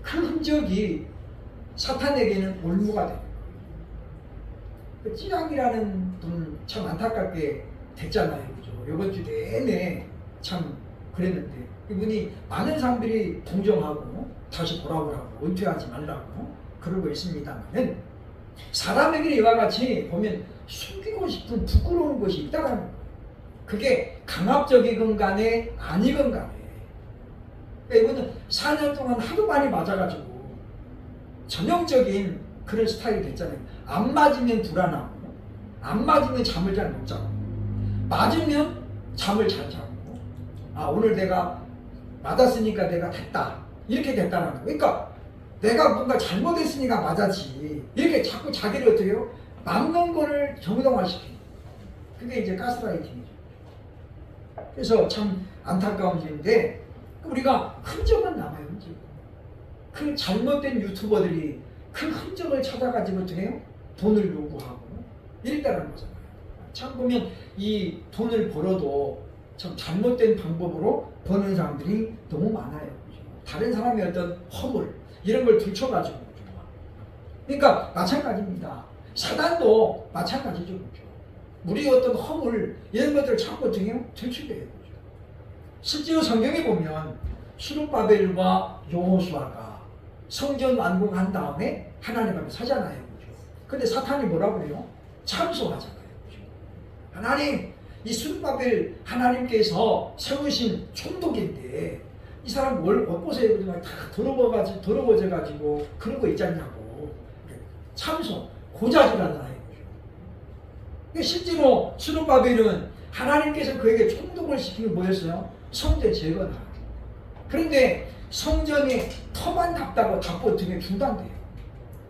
S1: 그 흔적이 사탄에게는 올무가 됩니다. 그 찌랑이라는 분 참 안타깝게 됐잖아요, 그죠? 이번 주 내내 참 그랬는데, 이분이 많은 사람들이 동정하고 다시 돌아오라고, 은퇴하지 말라고 그러고 있습니다만은, 사람에게 이와 같이 보면 숨기고 싶은 부끄러운 것이 있다는 거예요. 그게 강압적이건 간에 아니건 간에. 그러니까 이분은 4년 동안 하도 많이 맞아가지고 전형적인 그런 스타일이 됐잖아요. 안 맞으면 불안하고, 안 맞으면 잠을 잘 못 자고, 맞으면 잠을 잘 자고, 오늘 내가 맞았으니까 내가 됐다, 이렇게 됐다는 거예요. 그러니까 내가 뭔가 잘못했으니까 맞았지, 이렇게 자꾸 자기를 어떻게 해요? 맞는 거를 정당화시키는, 그게 이제 가스라이팅이죠. 그래서 참 안타까운 일인데, 우리가 흔적은 남아요. 흔적. 그 잘못된 유튜버들이 그 흔적을 찾아가지고 어떻게 해요? 돈을 요구하고 이랬다는 거잖아요. 참 보면 이 돈을 벌어도 참 잘못된 방법으로 버는 사람들이 너무 많아요. 그죠? 다른 사람의 어떤 허물 이런 걸 들춰가지고. 그러니까 마찬가지입니다. 사단도 마찬가지죠. 그죠? 우리 어떤 허물 이런 것들을 자꾸 들추게 해요. 그죠? 실제로 성경에 보면 수룹바벨과 여호수아가 성전 완공한 다음에 하나님 앞에 서잖아요. 그죠? 근데 사탄이 뭐라고 해요? 참소하잖아요. 그죠? 하나님, 이 수르바벨 하나님께서 세우신 총독인데 이 사람 뭘 보세요. 다 더러워져가지고 그런 거 있지 않냐고. 참소, 고자질하잖아요. 실제로 수르바벨은 하나님께서 그에게 총독을 시킨 게 뭐였어요? 성전 재건하. 그런데 성전에 터만 닦다가 닦고 등에 중단돼요.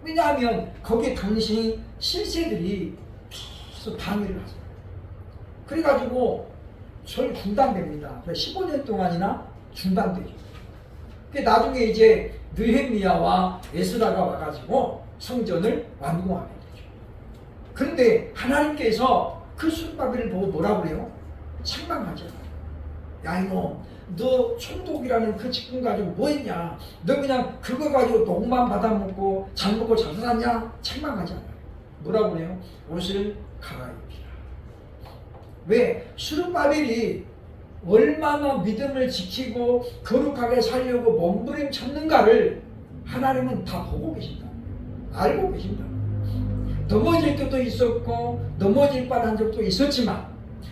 S1: 왜냐하면 거기에 당시 실세들이 계속 방해를 하죠. 그래가지고 절 중단됩니다. 15년 동안이나 중단되죠. 나중에 이제 느헤미야와 에스라가 와가지고 성전을 완공하게 되죠. 그런데 하나님께서 그 수르바벨을 보고 뭐라고 그래요? 책망하잖아요. 야 이놈, 너 총독이라는 그 직분 가지고 뭐 했냐? 너 그냥 그거 가지고 농만 받아먹고 잘 먹고 잘 살았냐? 책망하잖아요. 뭐라고 그래요? 옷을 갈아입히라. 왜? 수르바벨이 얼마나 믿음을 지키고 거룩하게 살려고 몸부림쳤는가를 하나님은 다 보고 계신다. 알고 계신다. 넘어질 때도 있었고 넘어질 뻔한 적도 있었지만,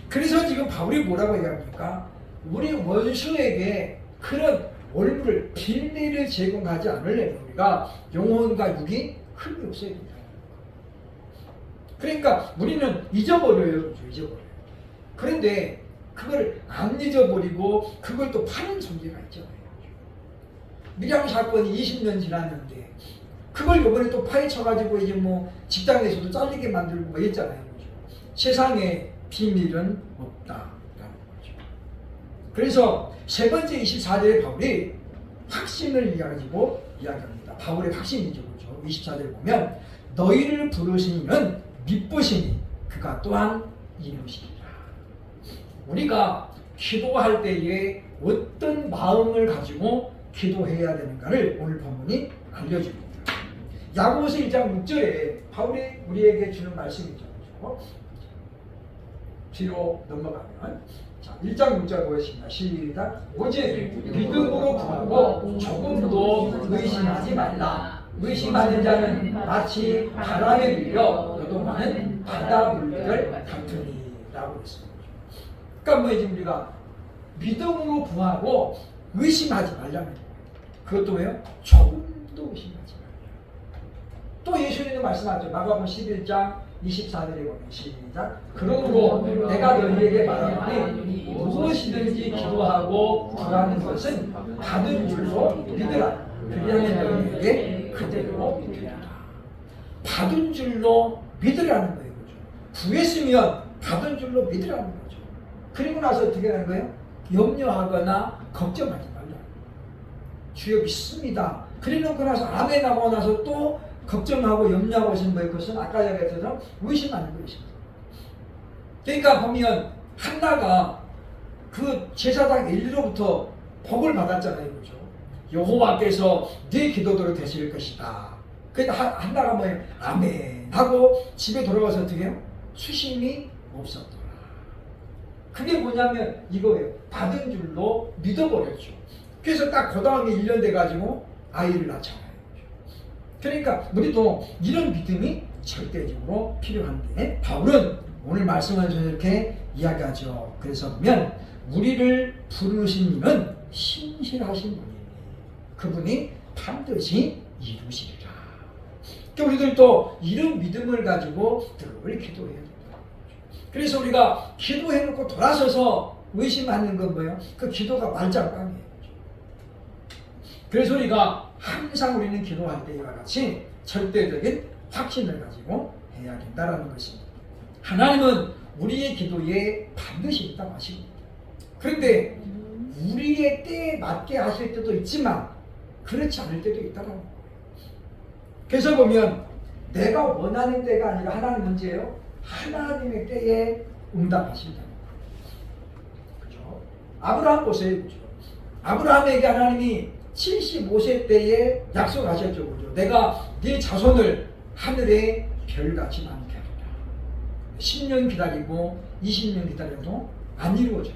S1: 그래서 지금 바울이 뭐라고 얘기합니까? 우리 원수에게 그런 얼굴을 빌미를 제공하지 않으려면 우리가 영혼과 육이 흠이 없어야 된다. 그러니까 우리는 잊어버려요. 잊어버려요. 그런데 그걸 안 잊어버리고 그걸 또 파는 존재가 있잖아요. 밀양 사건이 20년 지났는데 그걸 이번에 또 파헤쳐가지고 이제 뭐 직장에서도 잘리게 만들고 뭐 했잖아요. 세상에 비밀은 없다라는 거죠. 그래서 세 번째 24절에 바울이 확신을 가지고 이야기합니다. 바울의 확신이죠. 그렇죠? 24절 보면 너희를 부르신 이는 미쁘시니 그가 또한 이루시리라. 우리가 기도할 때에 어떤 마음을 가지고 기도해야 되는가를 오늘 본문이 알려줍니다. 야고보서 1장 6절에 바울이 우리에게 주는 말씀이죠. 뒤로 넘어가면 자, 1장 6절 보겠습니다. 시작. 오직 믿음으로 구하고 조금도 의심하지 말라. 의심하는 자는 마치 바람에 밀려 요동하는 바다 물결 같으니 라고 했습니다. 그러니까 뭐 지금 우리가 믿음으로 구하고 의심하지 말라는 거예요. 그것도 왜요? 조금도 의심하지 말라. 또 예수님도 말씀하죠. 마가복음 11장 24절에 보면 시작. 그러므로 내가 너희에게 말하노니 무엇이든지 기도하고 구하는 것은 받은 줄로 믿으라. 그리하면 너희에게 그대로 되리라. 받은 줄로 믿으라는 거예요. 그렇죠? 구했으면 받은 줄로 믿으라는 거죠. 그리고 나서 어떻게 하는 거예요? 염려하거나 걱정하지 말라. 주여 믿습니다. 그래놓고 나서 아멘 하고 나서 또 걱정하고 염려하고 하신 거예요. 그것은 아까 얘기했던 의심하는 것입니다. 그러니까 보면 한나가 그 제사장 엘리로부터 복을 받았잖아요. 그렇죠? 여호와께서 네 기도대로 되실 것이다. 그래서 한나가 뭐예요? 아멘 하고 집에 돌아가서 어떻게 해요? 수심이 없었더라. 그게 뭐냐면 이거예요. 받은 줄로 믿어버렸죠. 그래서 딱 그 다음에 1년 돼가지고 아이를 낳잖아요. 그러니까 우리도 이런 믿음이 절대적으로 필요한데 바울은 오늘 말씀하면서 이렇게 이야기하죠. 그래서 보면 우리를 부르신 이는 신실하신 분이니 그분이 반드시 이루시리라. 그러니까 우리들도 이런 믿음을 가지고 늘 기도해야 된다. 그래서 우리가 기도해놓고 돌아서서 의심하는 건 뭐예요? 그 기도가 말짱빵이에요. 그래서 우리가 항상 우리는 기도할 때와 같이 절대적인 확신을 가지고 해야 된다는 것입니다. 하나님은 우리의 기도에 반드시 있다고 하십니다. 그런데 우리의 때에 맞게 하실 때도 있지만 그렇지 않을 때도 있다는 거예요. 그래서 보면 내가 원하는 때가 아니라 하나님 문제예요. 하나님의 때에 응답하신다는 거예요. 그죠? 아브라함 보세요. 그죠? 아브라함에게 하나님이 75세 때에 약속하셨죠. 그죠? 내가 네 자손을 하늘의 별같이 많게 하리라. 10년 기다리고 20년 기다려도 안 이루어져요.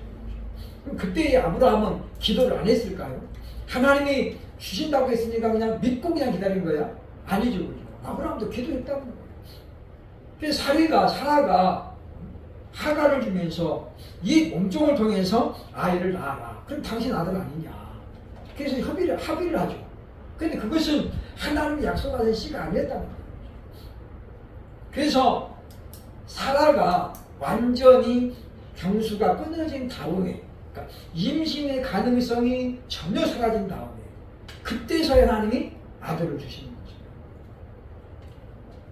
S1: 그럼 그때 아브라함은 기도를 안 했을까요? 하나님이 주신다고 했으니까 그냥 믿고 그냥 기다린 거야? 아니죠. 그죠? 아브라함도 기도했다는 거예요. 그래서 사라가 하가를 주면서 이 몸종을 통해서 아이를 낳아라. 그럼 당신 아들 아니냐. 그래서 합의를 하죠. 근데 그것은 하나님이 약속하신 씨가 아니었다는 거예요. 그래서 사라가 완전히 경수가 끊어진 다음에, 그러니까 임신의 가능성이 전혀 사라진 다음에, 그때서야 하나님이 아들을 주시는 거죠.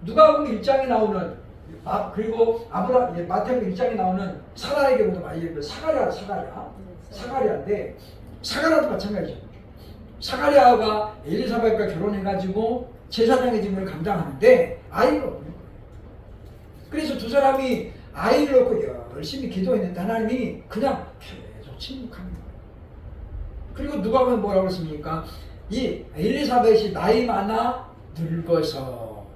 S1: 누가복음 1장에 나오는 그리고 마태복음 1장에 나오는 사라의 경우도 많이 얘기해요. 사가랴인데 사가랴도 마찬가지죠. 사가랴가 엘리사벳과 결혼해가지고 제사장의 직무를 감당하는데 아이가 없는 거예요. 그래서 두 사람이 아이를 놓고 열심히 기도했는데 하나님이 그냥 계속 침묵하는 거예요. 그리고 누가 보면 뭐라고 했습니까? 이 엘리사벳이 나이 많아 늙어서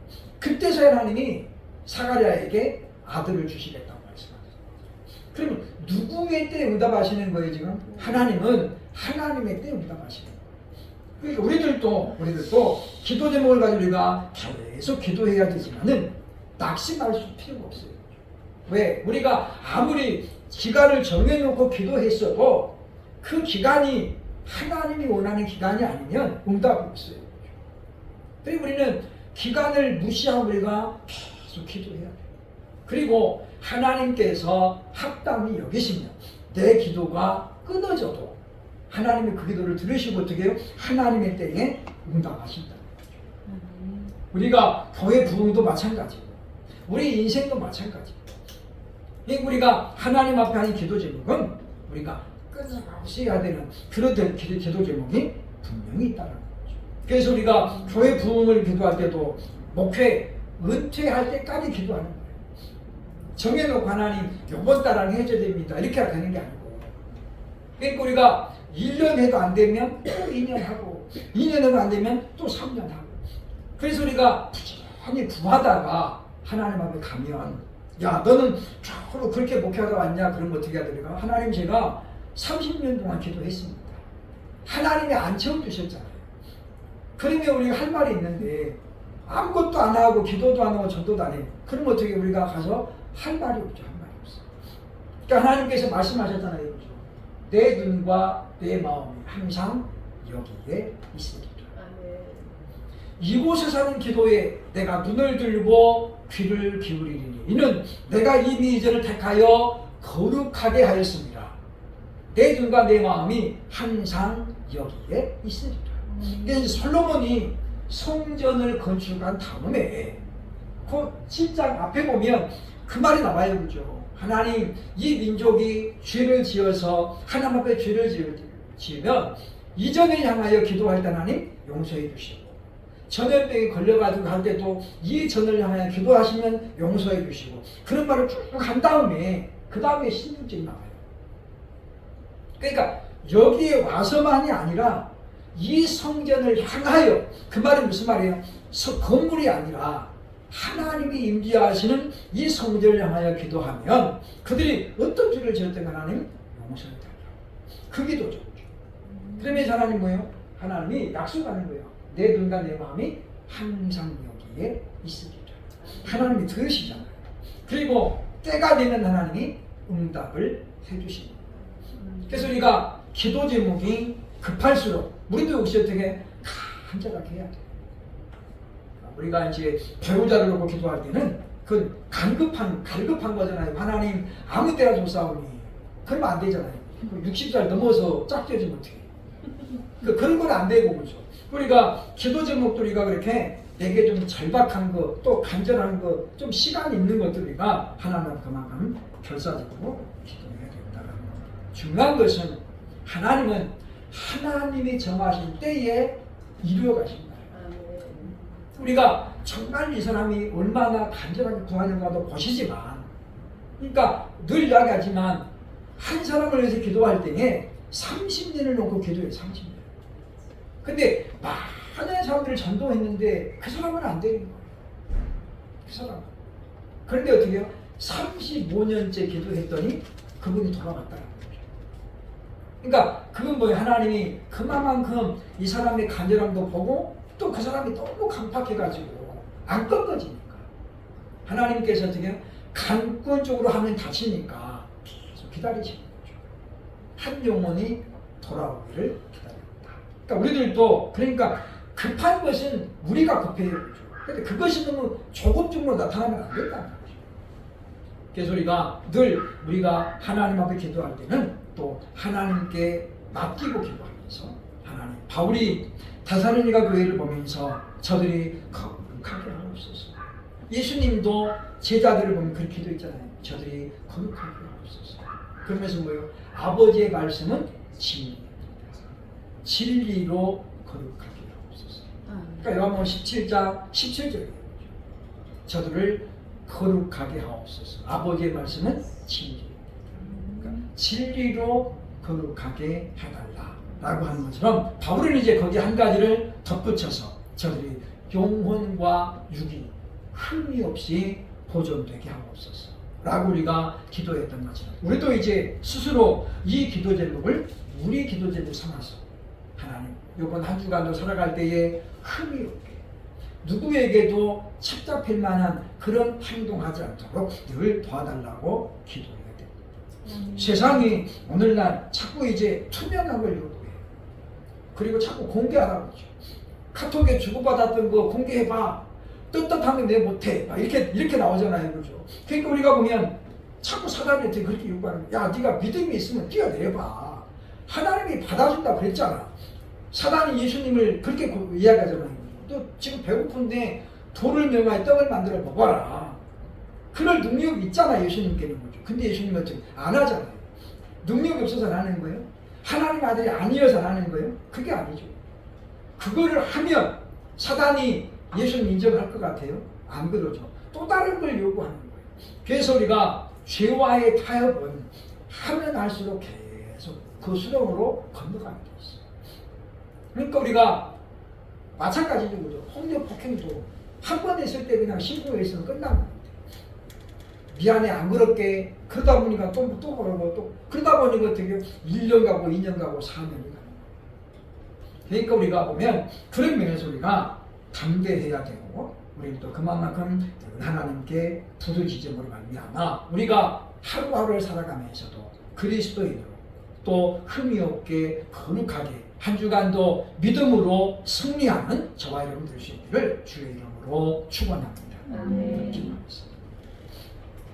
S1: 그때서야 하나님이 사가랴에게 아들을 주시겠다고 말씀하셨어요. 그러면 누구의 때에 응답하시는 거예요 지금? 하나님은 하나님의 때에 응답하시는 거예요. 그러니까 우리들도 기도 제목을 가지고 우리가 계속 기도해야 되지만은 낙심할 필요가 없어요. 왜? 우리가 아무리 기간을 정해놓고 기도했어도 그 기간이 하나님이 원하는 기간이 아니면 응답이 없어요. 그리고 우리는 기간을 무시하고 우리가 계속 기도해야 돼요. 그리고 하나님께서 합당히 여기시면 내 기도가 끊어져도 하나님이 그 기도를 들으시고 어떻게 해요? 하나님의 때에 응답하신다. 우리가 교회 부흥도 마찬가지고 우리 인생도 마찬가지고 우리가 하나님 앞에 하는 기도 제목은 우리가 끊임없이 해야 되는 그런 기도 제목이 분명히 있다는 거죠. 그래서 우리가 교회 부흥을 기도할 때도 목회 은퇴할 때까지 기도하는 거예요. 정해놓고 하나님 요번 달은 해줘야 됩니다. 이렇게 되는 게 아니고 그러니까 우리가 1년 해도 안 되면 또 2년 하고 2년 해도 안 되면 또 3년 하고 그래서 우리가 부지런히 구하다가 하나님 앞에 가면 야 너는 저로 그렇게 목회하다 왔냐 그러면 어떻게 해야 되니까 하나님 제가 30년 동안 기도했습니다. 하나님이 안 채워주셨잖아요. 그러면 우리가 할 말이 있는데 아무것도 안 하고 기도도 안 하고 전도도 안 해요. 그럼 어떻게 우리가 가서 할 말이 없죠. 할 말이 없어. 그러니까 하나님께서 말씀하셨잖아요. 내 눈과 내 마음이 항상 여기에 있으리라. 이곳에 사는 기도에 내가 눈을 들고 귀를 기울이리니 이는 내가 이 미전을 택하여 거룩하게 하였습니다. 내 눈과 내 마음이 항상 여기에 있으리라. 그래서 솔로몬이 성전을 건축한 다음에 그 7장 앞에 보면 그 말이 나와요. 그죠? 하나님 이 민족이 죄를 지어서 하나님 앞에 죄를 지으면 이전을 향하여 기도할 때 하나님 용서해 주시고 전염병이 걸려가지고 할 때도 이 전을 향하여 기도하시면 용서해 주시고 그런 말을 쭉 한 다음에 그 다음에 16절이 나와요. 그러니까 여기에 와서만이 아니라 이 성전을 향하여 그 말은 무슨 말이에요? 건물이 아니라 하나님이 임재하시는 이 성전을 향하여 기도하면 그들이 어떤 죄를 지었던 하나님 용서해 달라고 그 기도죠. 그러면 하나님 뭐예요? 하나님이 약속하는 거예요. 내 눈과 내 마음이 항상 여기에 있으리라. 하나님이 들으시잖아요. 그리고 때가 되면 하나님이 응답을 해주십니다. 그래서 우리가 기도 제목이 급할수록 우리도 역시 어떻게 간절하게 해야 돼요. 우리가 이제 배우자를 놓고 기도할 때는 그 갈급한 거잖아요. 하나님 아무 때나 줬사오니 그러면 안 되잖아요. 60살 넘어서 짝지어지면 어떻게 그런 건 안 되고 그죠. 우리가 기도 제목도 우리가 그렇게 내게 좀 절박한 거, 또 간절한 거, 좀 시간 있는 것들 우리가 하나님 그만큼 결사적으로 기도해야 된다는 거. 중요한 것은 하나님은 하나님이 정하신 때에 이루어 가신다. 우리가 정말 이 사람이 얼마나 간절하게 구하는가도 보시지만, 그러니까 늘 이야기하지만 한 사람을 위해서 기도할 때에 30년을 놓고 기도해요. 30년. 근데 많은 사람들을 전도했는데 그 사람은 안 되는 거예요. 그 사람. 그런데 어떻게 해요? 35년째 기도했더니 그분이 돌아갔다는 거죠. 그러니까 그건 뭐예요? 하나님이 그만큼 이 사람의 간절함도 보고 또 그 사람이 너무 강팍해가지고 안 꺾어지니까 하나님께서 어떻게 해요? 강권적으로 하면 다치니까 계속 기다리시는 거죠. 한 영혼이 돌아오기를 기다립니다. 그러니까 우리들도 그러니까 급한 것은 우리가 급해요. 그런데 그것이 너무 조급적으로 나타나면 안 된다는 거죠. 그래서 우리가 하나님 앞에 기도할 때는 또 하나님께 맡기고 기도하면서 하나님, 바울이 데살로니가 교회를 보면서 저들이 거룩하게 하옵소서. 예수님도 제자들을 보면 그렇게 기도했잖아요. 저들이 거룩하게 하옵소서. 그러면서 뭐예요? 아버지의 말씀은 진리입니다. 진리로 거룩하게 하옵소서. 그러니까 요한복음 17장 17절이에요. 저들을 거룩하게 하옵소서. 아버지의 말씀은 진리입니다. 그러니까 진리로 거룩하게 해달라라고 하는 것처럼 바울은 이제 거기 한 가지를 덧붙여서 저들이 영혼과 육이 흠이 없이 보존되게 하옵소서 라고 우리가 기도했던 것처럼 우리도 이제 스스로 이 기도 제목을 우리 기도 제목 삼아서 하나님 이번 한 주간도 살아갈 때에 흠이 없게 누구에게도 착잡할 만한 그런 행동하지 않도록 늘 도와달라고 기도해야 됩니다. 세상이 오늘날 자꾸 이제 투명한 걸 요구해요. 그리고 자꾸 공개하라고 하죠. 카톡에 주고받았던 거 공개해봐. 떳떳하면 내 못해. 이렇게 나오잖아요. 그죠? 그러니까 우리가 보면 자꾸 사단한테 그렇게 요구하는 거야. 야, 네가 믿음이 있으면 뛰어내봐. 하나님이 받아준다 그랬잖아. 사단이 예수님을 그렇게 이야기하잖아요. 또 지금 배고픈데 돌을 명하여 떡을 만들어 먹어라. 그럴 능력이 있잖아 예수님께는 거죠. 근데 예수님은 지금 안 하잖아요. 능력이 없어서 안 하는 거예요? 하나님 아들이 아니어서 안 하는 거예요? 그게 아니죠. 그거를 하면 사단이 예수님 인정할 것 같아요? 안 그러죠. 또 다른 걸 요구하는 거예요. 그래서 우리가 죄와의 타협은 하면 할수록 계속 그 수렁으로 건너가게 돼 있어요. 그러니까 우리가 마찬가지죠. 폭력 폭행도 한 번 했을 때 그냥 신고했으면 끝나는 거예요. 미안해 안 그럴게 그러다 보니까 또 그러고 또 그러다 보니까 되게 1년 가고 2년 가고 4년이 가는 거예요. 그러니까 우리가 보면 그런 면에서 우리가 담대해야 되고 우리는 또 그만큼 하나님께 부르짖음으로 말미암아 우리가 하루하루를 살아가면서도 그리스도인으로 또 흠이 없게 거룩하게 한 주간도 믿음으로 승리하는 저와 여러분 될 수 있기를 주의 이름으로 축원합니다. 기도하겠습니다.